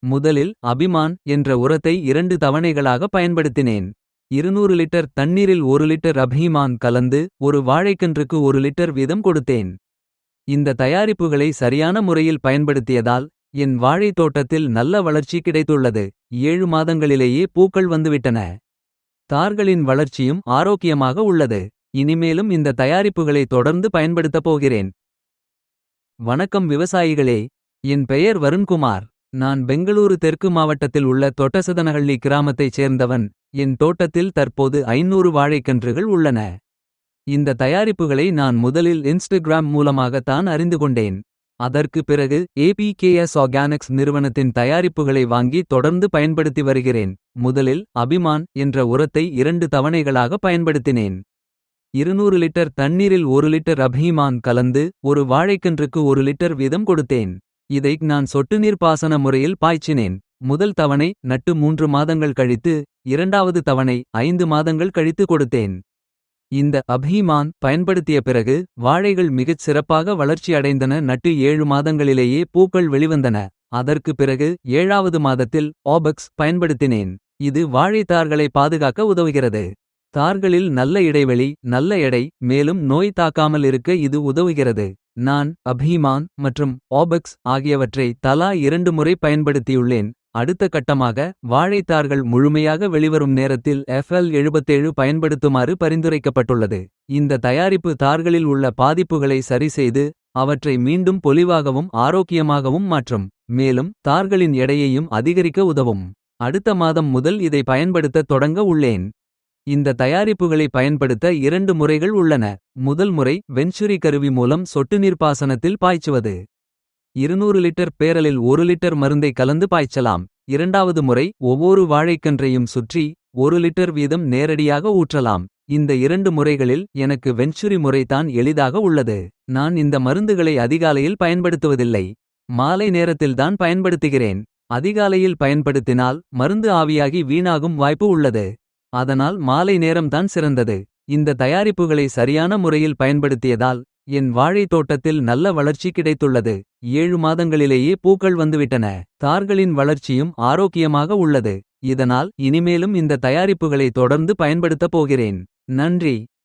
முதலில் அபிமான் என்ற உரத்தை 2 தவணைகளாக பயன்படுத்தினேன். 200 லிட்டர் தண்ணீரில் 1 லிட்டர் அபிமான் கலந்து ஒரு வாழைக்கன்றுக்கு 1 லிட்டர் வீதம் கொடுத்தேன். இந்த தயாரிப்புகளை சரியான முறையில் பயன்படுத்தியதால் என் வாழைத் தோட்டத்தில் நல்ல வளர்ச்சி கிடைத்துள்ளது. 7 மாதங்களிலேயே பூக்கள் வந்துவிட்டன. தார்களின் வளர்ச்சியும் ஆரோக்கியமாக உள்ளது. இனிமேலும் இந்த தயாரிப்புகளை தொடர்ந்து பயன்படுத்தப் போகிறேன். வணக்கம் விவசாயிகளே, என் பெயர் வருண்குமார். நான் பெங்களூரு தெற்கு மாவட்டத்தில் உள்ள தொட்டசதனஹள்ளி கிராமத்தைச் சேர்ந்தவன். என் தோட்டத்தில் தற்போது 500 வாழைக்கன்றுகள் உள்ளன. இந்த தயாரிப்புகளை நான் முதலில் இன்ஸ்டாகிராம் மூலமாகத்தான் அறிந்து கொண்டேன். அதற்கு பிறகு APKS ஆர்கானிக்ஸ் நிறுவனத்தின் தயாரிப்புகளை வாங்கி தொடர்ந்து பயன்படுத்தி வருகிறேன். முதலில் அபிமான் என்ற உரத்தை 2 தவணைகளாக பயன்படுத்தினேன். 200 லிட்டர் தண்ணீரில் 1 லிட்டர் அபிமான் கலந்து ஒரு வாழைக்கன்றுக்கு 1 லிட்டர் வீதம் கொடுத்தேன். இதை நான் சொட்டுநீர் பாசன முறையில் பாய்ச்சினேன். முதல் தவணை நட்டு 3 மாதங்கள் கழித்து, இரண்டாவது தவணை 5 மாதங்கள் கழித்து கொடுத்தேன். இந்த அபிமான் பயன்படுத்திய பிறகு வாழைகள் மிகச் சிறப்பாக வளர்ச்சி அடைந்தன. நட்டு 7 மாதங்களிலேயே பூக்கள் வெளிவந்தன. அதற்கு பிறகு 7வது மாதத்தில் ஆபக்ஸ் பயன்படுத்தினேன். இது வாழைத்தார்களை பாதுகாக்க உதவுகிறது. தார்களில் நல்ல இடைவெளி, நல்ல எடை, மேலும் நோய் தாக்காமல் இருக்க இது உதவுகிறது. நான் அபிமான் மற்றும் ஆபக்ஸ் ஆகியவற்றை தலா 2 முறை பயன்படுத்தியுள்ளேன். அடுத்த கட்டமாக வாழைத்தார்கள் முழுமையாக வெளிவரும் நேரத்தில் FL77 பயன்படுத்துமாறு பரிந்துரைக்கப்பட்டுள்ளது. இந்த தயாரிப்பு தார்களில் உள்ள பாதிப்புகளை சரிசெய்து அவற்றை மீண்டும் பொலிவாகவும் ஆரோக்கியமாகவும் மாற்றும். மேலும் தார்களின் எடையையும் அதிகரிக்க உதவும். அடுத்த மாதம் முதல் இதை பயன்படுத்த தொடங்க உள்ளேன். இந்த தயாரிப்புகளை பயன்படுத்த 2 முறைகள் உள்ளன. முதல் முறை வென்ச்சுரி கருவி மூலம் சொட்டுநீர் பாசனத்தில் பாய்ச்சுவது. 200 லிட்டர் பேரலில் 1 லிட்டர் மருந்தை கலந்து பாய்ச்சலாம். இரண்டாவது முறை ஒவ்வொரு வாழைக்கன்றையும் சுற்றி 1 லிட்டர் வீதம் நேரடியாக ஊற்றலாம். இந்த 2 முறைகளில் எனக்கு வென்ச்சுரி முறைதான் எளிதாக உள்ளது. நான் இந்த மருந்துகளை அதிகாலையில் பயன்படுத்துவதில்லை. மாலை நேரத்தில்தான் பயன்படுத்துகிறேன். அதிகாலையில் பயன்படுத்தினால் மருந்து ஆவியாகி வீணாகும் வாய்ப்பு உள்ளது. அதனால் மாலை நேரம்தான் சிறந்தது. இந்த தயாரிப்புகளை சரியான முறையில் பயன்படுத்தியதால் என் வாழைத் தோட்டத்தில் நல்ல வளர்ச்சி கிடைத்துள்ளது. 7 மாதங்களிலேயே பூக்கள் வந்துவிட்டன. தார்களின் வளர்ச்சியும் ஆரோக்கியமாக உள்ளது. இதனால் இனிமேலும் இந்த தயாரிப்புகளை தொடர்ந்து பயன்படுத்தப் போகிறேன். நன்றி.